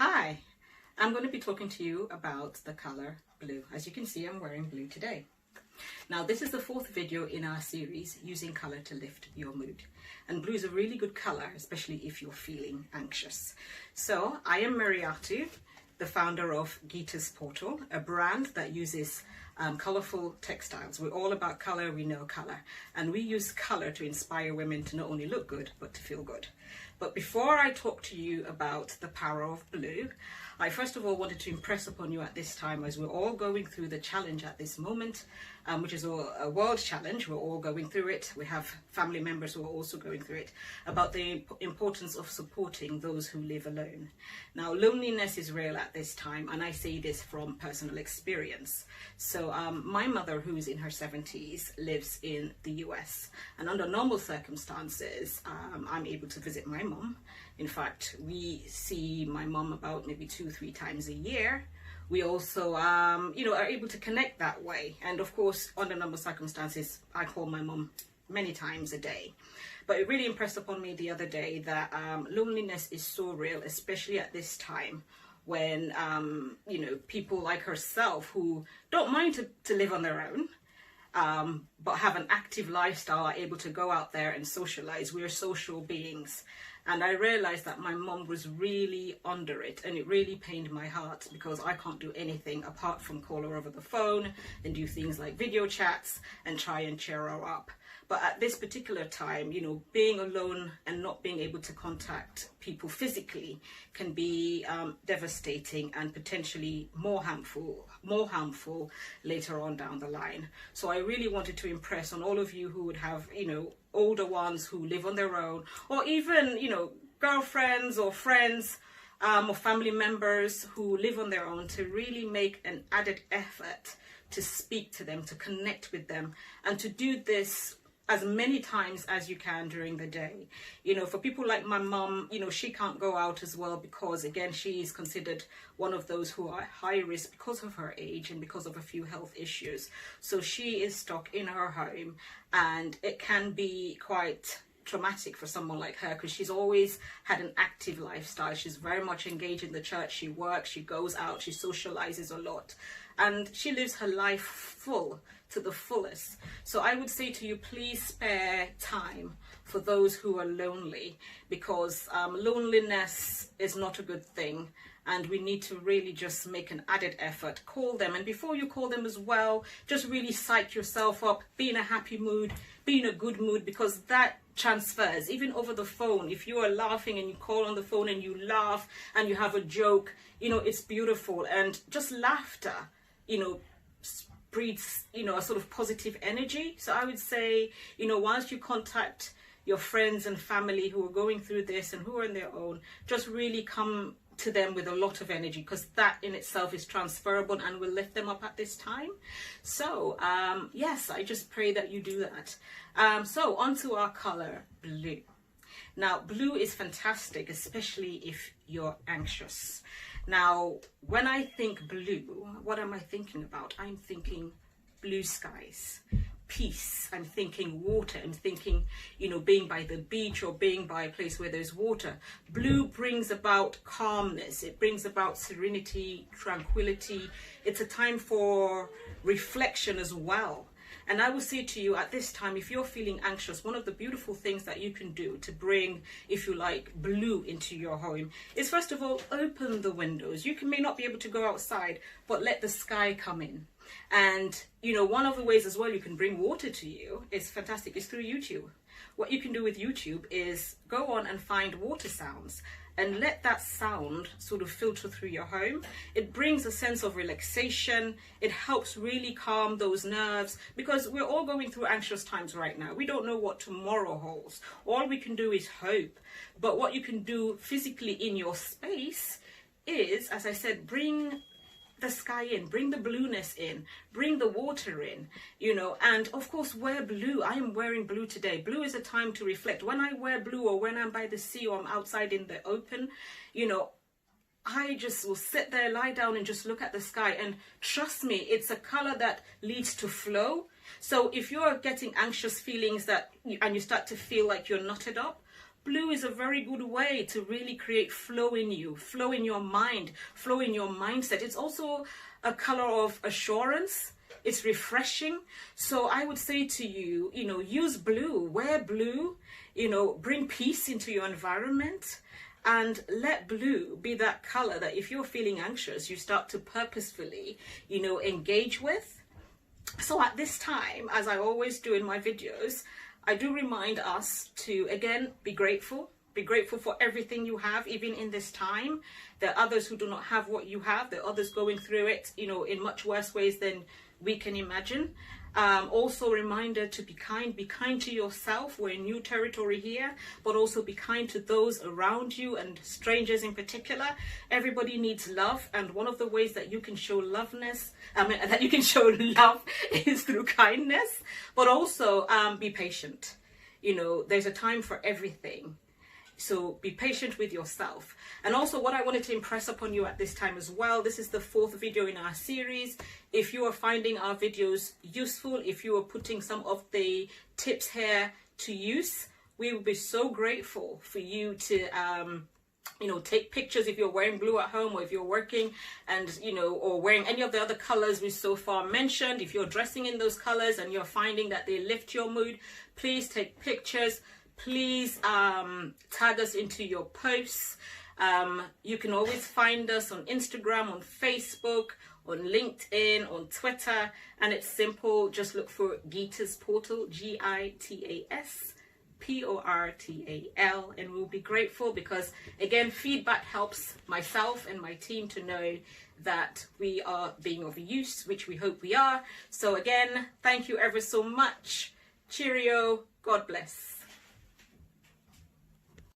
Hi, I'm going to be talking to you about the color blue. As you can see, I'm wearing blue today. Now, this is the fourth video in our series, using color to lift your mood. And blue is a really good color, especially if you're feeling anxious. So I am Mariatu, the founder of Gita's Portal, a brand that uses colorful textiles. We're all about color, we know color. And we use color to inspire women to not only look good, but to feel good. But before I talk to you about the power of blue, I first of all wanted to impress upon you at this time, as we're all going through the challenge at this moment, which is a world challenge. We're all going through it. We have family members who are also going through it, about the importance of supporting those who live alone. Now, loneliness is real at this time, and I say this from personal experience. So my mother, who's in her 70s, lives in the US, and under normal circumstances, I'm able to visit my mom. In fact, we see my mom about maybe 2-3 times a year. We also, are able to connect that way. And of course, under normal circumstances, I call my mom many times a day. But it really impressed upon me the other day that loneliness is so real, especially at this time when, people like herself who don't mind to live on their own, but have an active lifestyle, are able to go out there and socialize. We're social beings. And I realized that my mom was really under it, and it really pained my heart, because I can't do anything apart from call her over the phone and do things like video chats and try and cheer her up. But at this particular time, being alone and not being able to contact people physically can be devastating and potentially more harmful later on down the line. So I really wanted to impress on all of you who would have, older ones who live on their own, or even, girlfriends or friends or family members who live on their own, to really make an added effort to speak to them, to connect with them, and to do this as many times as you can during the day. For people like my mom, she can't go out as well, because again, she is considered one of those who are high risk because of her age and because of a few health issues. So she is stuck in her home, and it can be quite traumatic for someone like her, because she's always had an active lifestyle. She's very much engaged in the church. She works, she goes out, she socializes a lot, and she lives her life full to the fullest. So I would say to you, please spare time for those who are lonely, because loneliness is not a good thing, and we need to really just make an added effort. Call them, and before you call them as well, just really psych yourself up, be in a happy mood, be in a good mood, because that transfers even over the phone. If you are laughing and you call on the phone and you laugh and you have a joke, it's beautiful. And just laughter, breeds, a sort of positive energy. So I would say, once you contact your friends and family who are going through this and who are on their own, just really come to them with a lot of energy, because that in itself is transferable and will lift them up at this time. So yes, I just pray that you do that. So onto our color blue. Now, blue is fantastic, especially if you're anxious. Now, when I think blue, what am I thinking about? I'm thinking blue skies, peace. I'm thinking water. I'm thinking, being by the beach or being by a place where there's water. Blue brings about calmness. It brings about serenity, tranquility. It's a time for reflection as well. And I will say to you, at this time, if you're feeling anxious, one of the beautiful things that you can do to bring, if you like, blue into your home is, first of all, open the windows. You may not be able to go outside, but let the sky come in. And, one of the ways as well you can bring water to you is fantastic, is through YouTube. What you can do with YouTube is go on and find water sounds, and let that sound sort of filter through your home. It brings a sense of relaxation. It helps really calm those nerves, because we're all going through anxious times right now. We don't know what tomorrow holds. All we can do is hope. But what you can do physically in your space is, as I said, bring the sky in, bring the blueness in, bring the water in, and of course wear blue. I am wearing blue today. Blue is a time to reflect. When I wear blue, or when I'm by the sea, or I'm outside in the open, I just will sit there, lie down, and just look at the sky. And trust me, it's a color that leads to flow. So if you're getting anxious feelings and you start to feel like you're knotted up, blue is a very good way to really create flow in you, flow in your mind, flow in your mindset. It's also a color of assurance. It's refreshing. So I would say to you, you know, use blue, wear blue, you know, bring peace into your environment, and let blue be that color that if you're feeling anxious, you start to purposefully, you know, engage with. So at this time, as I always do in my videos, I do remind us to, again, be grateful. Be grateful for everything you have, even in this time. There are others who do not have what you have. There are others going through it, you know, in much worse ways than we can imagine. Also a reminder to be kind to yourself. We're in new territory here, but also be kind to those around you and strangers in particular. Everybody needs love, and one of the ways that you can show love is through kindness, but also be patient. You know, there's a time for everything. So be patient with yourself. And also what I wanted to impress upon you at this time as well, this is the 4th video in our series. If you are finding our videos useful, if you are putting some of the tips here to use, we will be so grateful for you to you know, take pictures if you're wearing blue at home, or if you're working and, you know, or wearing any of the other colors we so far mentioned. If you're dressing in those colors and you're finding that they lift your mood, please take pictures. Please tag us into your posts. You can always find us on Instagram, on Facebook, on LinkedIn, on Twitter, and it's simple. Just look for Gitas Portal, Gitas Portal, and we'll be grateful because, again, feedback helps myself and my team to know that we are being of use, which we hope we are. So again, thank you ever so much. Cheerio. God bless.